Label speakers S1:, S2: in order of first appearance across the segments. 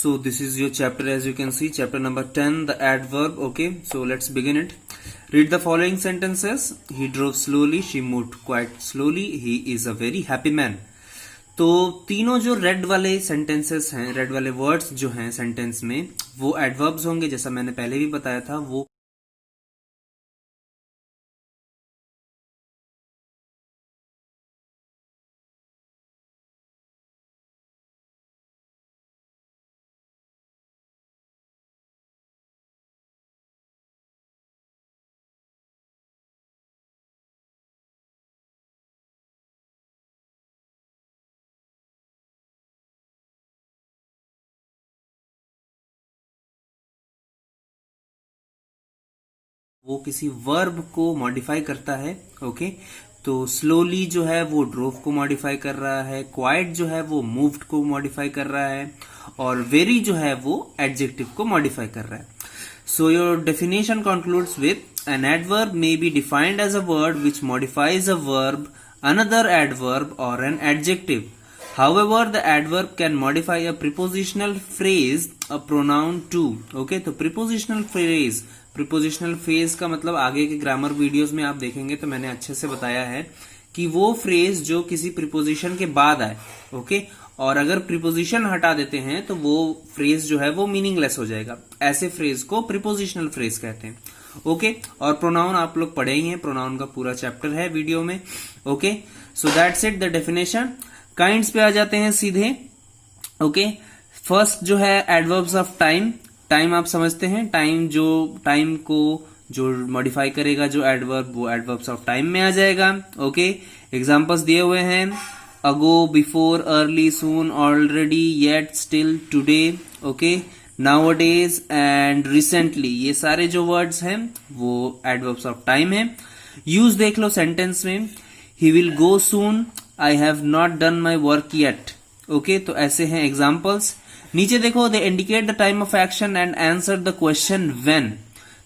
S1: So this is your chapter, as you can see, chapter number 10, the adverb. Okay, so let's begin it. Read the following sentences. He drove slowly, she moved quite slowly, he is a very happy man. तो तीनों जो red वाले sentences हैं, red वाले words जो हैं sentence में, वो एडवर्ब्स होंगे, जैसा मैंने पहले भी बताया था। वो किसी वर्ब को मॉडिफाई करता है। ओके, तो स्लोली जो है वो ड्रोव को मॉडिफाई कर रहा है, क्वाइट जो है वो मूव्ड को मॉडिफाई कर रहा है, और वेरी जो है वो एडजेक्टिव को मॉडिफाई कर रहा है। So your definition concludes with an adverb may be defined as a word which modifies a verb, another adverb और an adjective. However, the adverb can modify a prepositional phrase, a pronoun too. Okay, तो prepositional phrase का मतलब आगे के grammar videos में आप देखेंगे तो मैंने अच्छे से बताया है कि वो फ्रेज जो किसी प्रीपोजिशन के बाद आए, ओके, और अगर प्रीपोजिशन हटा देते हैं तो वो फ्रेज जो है वो मीनिंगलेस हो जाएगा। ऐसे फ्रेज को प्रीपोजिशनल फ्रेज कहते हैं। ओके, और प्रोनाउन आप लोग पढ़े ही हैं, प्रोनाउन का पूरा चैप्टर है वीडियो में। Okay, so that's it the definition. Kinds पे आ जाते हैं सीधे। ओके, फर्स्ट जो है एडवर्ब्स ऑफ टाइम। टाइम आप समझते हैं, टाइम को जो मॉडिफाई करेगा जो एडवर्ब, वो एडवर्ब्स ऑफ टाइम में आ जाएगा। ओके, एग्जांपल्स दिए हुए हैं, ago, before, early, soon, already, yet, still, today, okay, nowadays and recently. ये सारे जो वर्ड्स हैं वो एडवर्ब्स ऑफ टाइम है। यूज देख लो सेंटेंस में, he will go soon, I have not done my work yet. Okay, तो ऐसे हैं एग्जाम्पल्स। नीचे देखो, they indicate the time of action and answer the question when.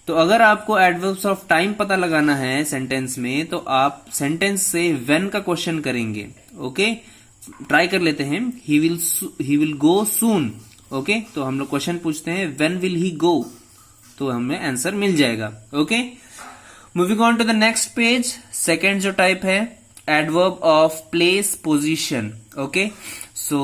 S1: तो अगर आपको एडवर्ब्स ऑफ टाइम पता लगाना है सेंटेंस में तो आप सेंटेंस से व्हेन का क्वेश्चन करेंगे। ओके, ट्राई कर लेते हैं। ही विल गो सून। ओके, तो हम लोग क्वेश्चन पूछते हैं व्हेन विल ही गो, तो हमें आंसर मिल जाएगा। Okay, moving on to the next page. Second जो टाइप है adverb of place, position. Okay, so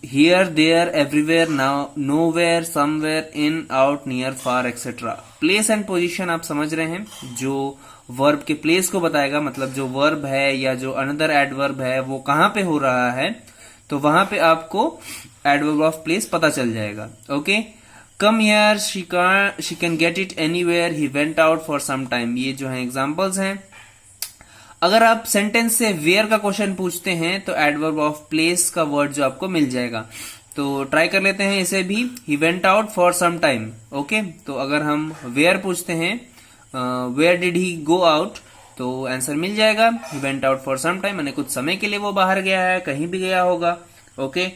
S1: here, there, everywhere, now, nowhere, somewhere, in, out, near, far, etc. place and position आप समझ रहे हैं, जो verb के place को बताएगा, मतलब जो verb है या जो another adverb है वो कहाँ पे हो रहा है, तो वहां पे आपको adverb of place पता चल जाएगा। Okay, come here, she can get it anywhere, he went out for some time। ये जो है examples हैं। अगर आप सेंटेंस से वेयर का क्वेश्चन पूछते हैं तो एडवर्ब ऑफ प्लेस का वर्ड जो आपको मिल जाएगा। तो ट्राई कर लेते हैं इसे भी। He went out for some time. Okay, तो अगर हम वेयर पूछते हैं, where did he go out, तो आंसर मिल जाएगा he went out for some time, यानी कुछ समय के लिए वो बाहर गया है, कहीं भी गया होगा। Okay,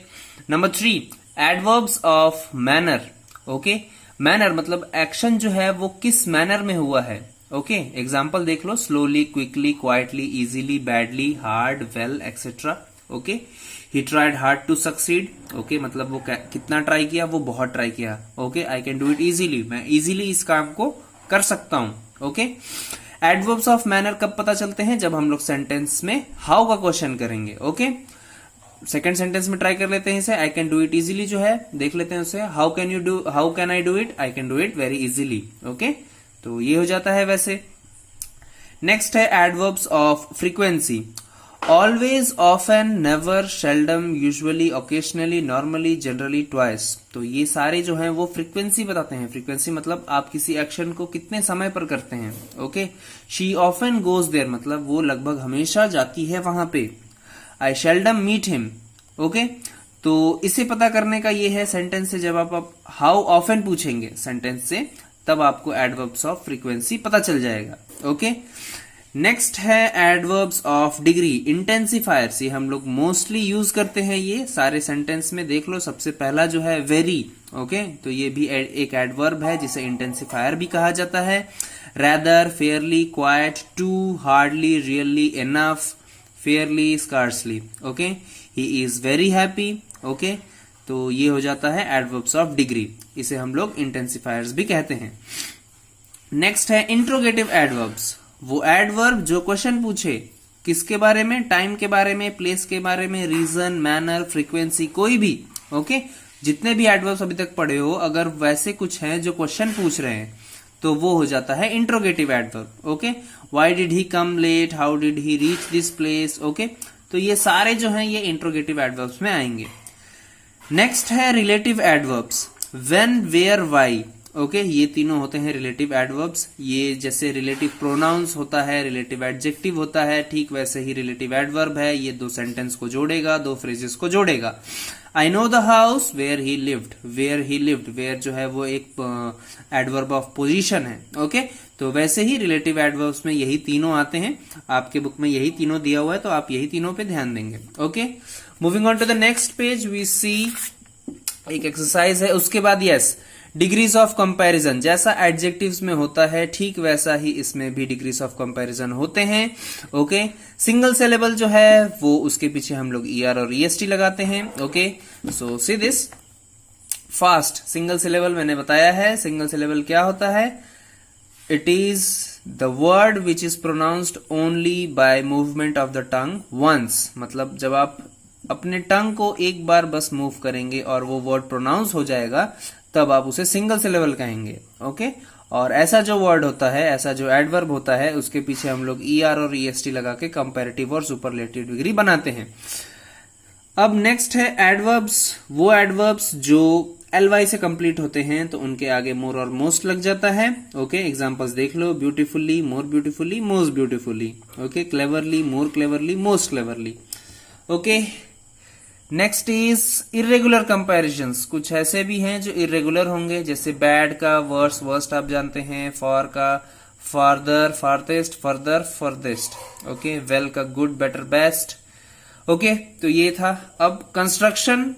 S1: number 3, adverbs of manner. Okay, manner मतलब एक्शन जो है वो किस मैनर में हुआ है। ओके, एग्जाम्पल देख लो, slowly, quickly, quietly, easily, badly, hard, well, etcetera. Okay, he tried hard to succeed. Okay, मतलब वो कितना ट्राई किया, वो बहुत ट्राई किया। Okay, I can do it easily, मैं इजीली इस काम को कर सकता हूं। ओके, एडवर्ब्स ऑफ मैनर कब पता चलते हैं, जब हम लोग सेंटेंस में हाउ का क्वेश्चन करेंगे। ओके, सेकेंड सेंटेंस में ट्राई कर लेते हैं इसे। आई कैन डू इट इजीली जो है, देख लेते हैं उसे, how can I do it, I can do it very easily. Okay, तो ये हो जाता है वैसे। नेक्स्ट है adverbs of frequency. Always, often, never, seldom, usually, occasionally, normally, generally, twice. तो ये सारे जो हैं वो फ्रीक्वेंसी बताते हैं। फ्रीक्वेंसी मतलब आप किसी एक्शन को कितने समय पर करते हैं। Okay, she often goes there मतलब वो लगभग हमेशा जाती है वहां पे। I seldom meet him. Okay, तो इसे पता करने का ये है सेंटेंस से, जब आप हाउ ऑफन पूछेंगे सेंटेंस से तब आपको एडवर्ब्स ऑफ फ्रीक्वेंसी पता चल जाएगा। ओके, नेक्स्ट है एडवर्ब्स ऑफ डिग्री। इंटेंसिफायर्स, ये हम लोग मोस्टली यूज करते हैं ये सारे सेंटेंस में। देख लो, सबसे पहला जो है वेरी। ओके, तो ये भी एक एडवर्ब है जिसे इंटेंसिफायर भी कहा जाता है। Rather, fairly, quite, too, hardly, really, enough, fairly, scarcely. Okay, he is very happy. Okay, तो ये हो जाता है एडवर्ब्स ऑफ डिग्री, इसे हम लोग इंटेंसिफायर्स भी कहते हैं। नेक्स्ट है इंट्रोगेटिव एडवर्ब्स, वो एडवर्ब जो क्वेश्चन पूछे किसके बारे में, टाइम के बारे में, प्लेस के बारे में, रीजन, मैनर, फ्रीक्वेंसी, कोई भी, ओके जितने भी एडवर्ब्स अभी तक पढ़े हो, अगर वैसे कुछ हैं जो क्वेश्चन पूछ रहे हैं तो वो हो जाता है interrogative adverb. Okay, why did he come late, how did he reach this place, okay तो ये सारे जो हैं ये इंट्रोगेटिव एडवर्ब्स में आएंगे। नेक्स्ट है relative adverbs, when, where, why, okay ये तीनों होते हैं रिलेटिव एडवर्ब्स। ये जैसे रिलेटिव प्रोनाउंस होता है, रिलेटिव एडजेक्टिव होता है, ठीक वैसे ही रिलेटिव एडवर्ब है, ये दो सेंटेंस को जोड़ेगा, दो फ्रेजेस को जोड़ेगा। I know the house where he lived, where he lived, where जो है वो एक एडवर्ब ऑफ पोजीशन है, ओके तो वैसे ही रिलेटिव एडवर्ब्स में यही तीनों आते हैं, आपके बुक में यही तीनों दिया हुआ है तो आप यही तीनों पे ध्यान देंगे। Okay, moving on to the next page, we see एक एक्सरसाइज है, उसके बाद यस डिग्रीज ऑफ कंपैरिजन, जैसा एडजेक्टिव्स में होता है ठीक वैसा ही इसमें भी डिग्रीज ऑफ कंपैरिजन होते हैं। ओके, सिंगल सिलेबल जो है वो उसके पीछे हम लोग ER और EST लगाते हैं। Okay, so see this fast single syllable मैंने बताया है, सिंगल सिलेबल क्या होता है, it is the word which is pronounced only by movement of the tongue once, मतलब जब आप अपने टंग को एक बार बस मूव करेंगे और वो वर्ड प्रोनाउंस हो जाएगा तब आप उसे सिंगल सिलेबल कहेंगे। ओके, और ऐसा जो वर्ड होता है, ऐसा जो एडवर्ब होता है उसके पीछे हम लोग ER और EST लगा के कंपैरेटिव और सुपरलेटिव डिग्री बनाते हैं। अब नेक्स्ट है एडवर्ब्स, वो एडवर्ब्स जो LY से कंप्लीट होते हैं तो उनके आगे मोर और मोस्ट लग जाता है। ओके, एग्जांपल्स देख लो, beautifully, more beautifully, most beautifully, okay cleverly, more cleverly, most cleverly. Okay, next is irregular comparisons, कुछ ऐसे भी हैं जो इरेगुलर होंगे, जैसे बैड का वर्स, वर्स्ट आप जानते हैं, फॉर का farther, farthest, further, furthest, okay well का गुड, बेटर, बेस्ट। ओके, तो ये था। अब कंस्ट्रक्शन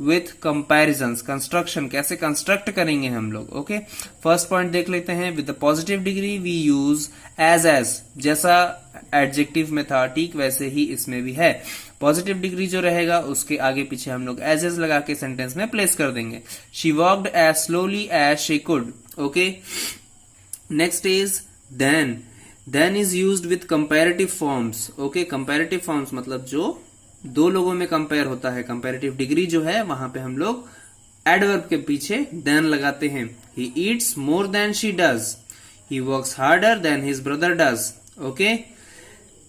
S1: विथ कंपैरिजंस, कंस्ट्रक्शन कैसे कंस्ट्रक्ट करेंगे हम लोग। ओके, फर्स्ट पॉइंट देख लेते हैं, with the positive degree we use as, जैसा एडजेक्टिव में था ठीक वैसे ही इसमें भी है। पॉजिटिव डिग्री जो रहेगा उसके आगे पीछे हम लोग एज लगा के सेंटेंस में प्लेस कर देंगे। She walked as slowly as she could. Okay, next is then, then is used with comparative forms. Okay, comparative forms मतलब जो दो लोगों में कंपेयर होता है, कंपैरेटिव डिग्री जो है वहां पे हम लोग एडवर्ब के पीछे देन लगाते हैं। He eats more than she does, he works harder than his brother does. Okay,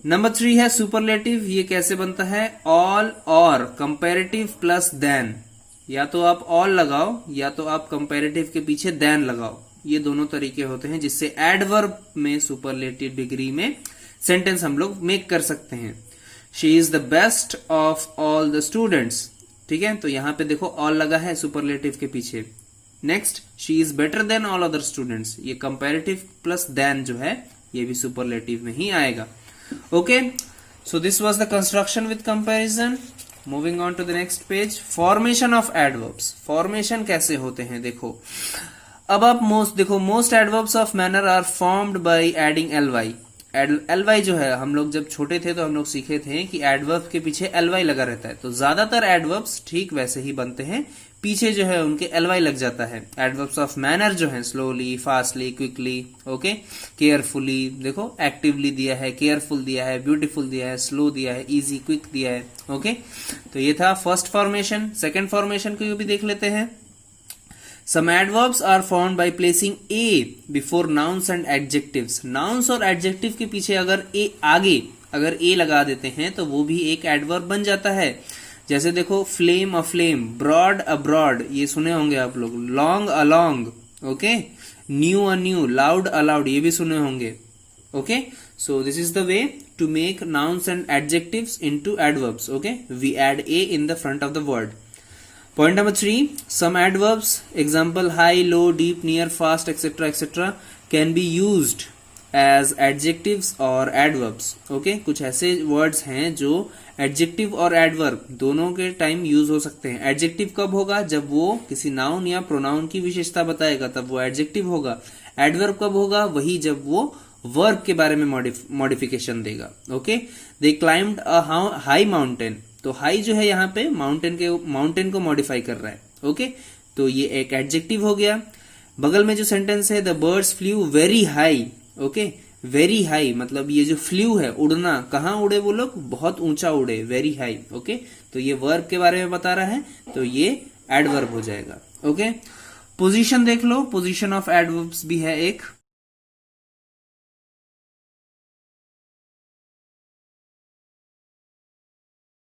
S1: number 3 है सुपरलेटिव, ये कैसे बनता है, ऑल और कंपैरेटिव प्लस देन, या तो आप ऑल लगाओ या तो आप कंपैरेटिव के पीछे देन लगाओ, ये दोनों तरीके होते हैं जिससे एडवर्ब में सुपरलेटिव डिग्री में सेंटेंस हम लोग मेक कर सकते हैं। She is the best of all the students, ठीक है, तो यहां पे देखो ऑल लगा है सुपरलेटिव के पीछे। Next, she is better than all other students, ये कंपैरेटिव प्लस देन जो है ये भी सुपरलेटिव में ही आएगा। Okay, so this was the construction with comparison. Moving on to the next page, formation of adverbs. Formation कैसे होते हैं देखो, अब आप most adverbs of manner are formed by adding ly. ly जो है, हम लोग जब छोटे थे तो हम लोग सीखे थे कि एडवर्ब के पीछे ly लगा रहता है, तो ज्यादातर एडवर्ब्स ठीक वैसे ही बनते हैं, पीछे जो है उनके ly लग जाता है। एडवर्ब्स ऑफ मैनर जो है slowly, fastly, quickly, okay carefully, देखो एक्टिवली दिया है, केयरफुल दिया है, ब्यूटीफुल दिया है, स्लो दिया है, इजी, क्विक दिया है। ओके, तो ये था फर्स्ट फॉर्मेशन। सेकंड फॉर्मेशन को भी देख लेते हैं। Some adverbs are formed by placing a before nouns and adjectives. Nouns और adjective के पीछे अगर a लगा देते हैं तो वो भी एक adverb बन जाता है। जैसे देखो flame a flame, broad a broad, ये सुने होंगे आप लोग, long a long, okay, new a new, loud a loud, ये भी सुने होंगे। Okay, so this is the way to make nouns and adjectives into adverbs. Okay, we add a in the front of the word. Point number 3, some adverbs, example high, low, deep, near, fast, etc. can be used as adjectives or adverbs. Okay, कुछ ऐसे words हैं जो adjective और adverb दोनों के time use हो सकते हैं। adjective कब होगा, जब वो किसी noun या pronoun की विशेषता बताएगा तब वो adjective होगा। adverb कब होगा, वही जब वो verb के बारे में मॉडिफिकेशन देगा। Okay, they climbed a high mountain, तो हाई जो है यहाँ पे माउंटेन को मॉडिफाई कर रहा है। ओके, तो ये एक एडजेक्टिव हो गया। बगल में जो सेंटेंस है, the birds flu very high. Okay, very high मतलब ये जो फ्लू है, उड़ना, कहाँ उड़े वो लोग, बहुत ऊंचा उड़े, वेरी हाई। ओके, तो ये वर्ब के बारे में बता रहा है, तो ये एडवर्ब हो जाएगा। ओके, पोजीशन देख लो, पोजीशन ऑफ एडवर्ब्स भी है एक।